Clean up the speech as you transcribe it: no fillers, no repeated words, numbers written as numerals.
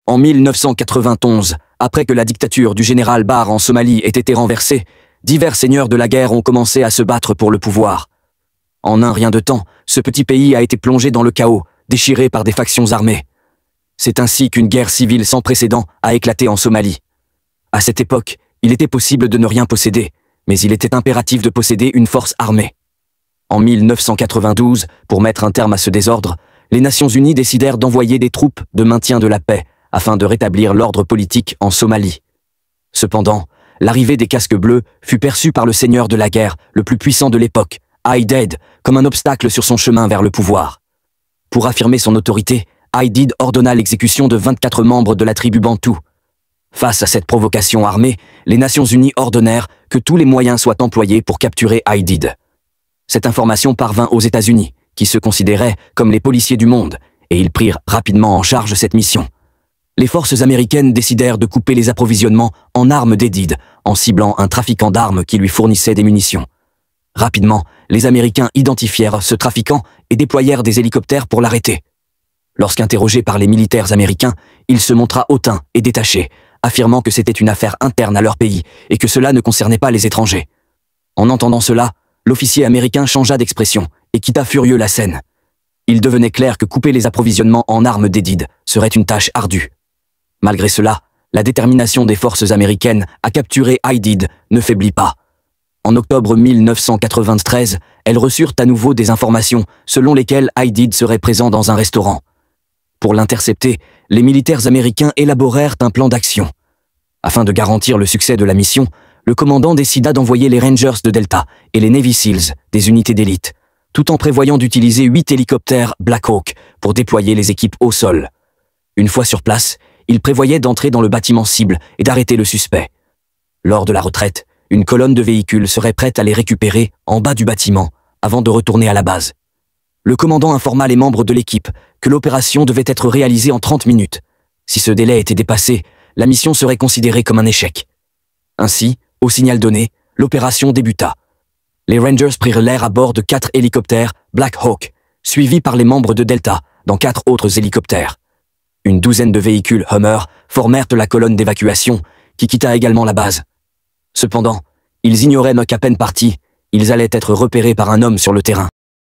En 1991, après que la dictature du général Barre en Somalie ait été renversée, divers seigneurs de la guerre ont commencé à se battre pour le pouvoir. En un rien de temps, ce petit pays a été plongé dans le chaos, déchiré par des factions armées. C'est ainsi qu'une guerre civile sans précédent a éclaté en Somalie. À cette époque, il était possible de ne rien posséder, mais il était impératif de posséder une force armée. En 1992, pour mettre un terme à ce désordre, les Nations Unies décidèrent d'envoyer des troupes de maintien de la paix afin de rétablir l'ordre politique en Somalie. Cependant, l'arrivée des casques bleus fut perçue par le seigneur de la guerre, le plus puissant de l'époque, Aidid, comme un obstacle sur son chemin vers le pouvoir. Pour affirmer son autorité, Aidid ordonna l'exécution de 24 membres de la tribu Bantou. Face à cette provocation armée, les Nations Unies ordonnèrent que tous les moyens soient employés pour capturer Aidid. Cette information parvint aux États-Unis, qui se considéraient comme les policiers du monde, et ils prirent rapidement en charge cette mission. Les forces américaines décidèrent de couper les approvisionnements en armes d'Aidid, en ciblant un trafiquant d'armes qui lui fournissait des munitions. Rapidement, les Américains identifièrent ce trafiquant et déployèrent des hélicoptères pour l'arrêter. Lorsqu'interrogé par les militaires américains, il se montra hautain et détaché, affirmant que c'était une affaire interne à leur pays et que cela ne concernait pas les étrangers. En entendant cela, l'officier américain changea d'expression et quitta furieux la scène. Il devenait clair que couper les approvisionnements en armes d'Aidid serait une tâche ardue. Malgré cela, la détermination des forces américaines à capturer Aidid ne faiblit pas. En octobre 1993, elles reçurent à nouveau des informations selon lesquelles Aidid serait présent dans un restaurant. Pour l'intercepter, les militaires américains élaborèrent un plan d'action. Afin de garantir le succès de la mission, le commandant décida d'envoyer les Rangers de Delta et les Navy Seals, des unités d'élite, tout en prévoyant d'utiliser 8 hélicoptères Black Hawk pour déployer les équipes au sol. Une fois sur place, il prévoyait d'entrer dans le bâtiment cible et d'arrêter le suspect. Lors de la retraite, une colonne de véhicules serait prête à les récupérer en bas du bâtiment avant de retourner à la base. Le commandant informa les membres de l'équipe que l'opération devait être réalisée en 30 minutes. Si ce délai était dépassé, la mission serait considérée comme un échec. Ainsi, au signal donné, l'opération débuta. Les Rangers prirent l'air à bord de 4 hélicoptères Black Hawk, suivis par les membres de Delta dans 4 autres hélicoptères. Une douzaine de véhicules Hummer formèrent la colonne d'évacuation, qui quitta également la base. Cependant, ils ignoraient qu'à peine partis, ils allaient être repérés par un homme sur le terrain.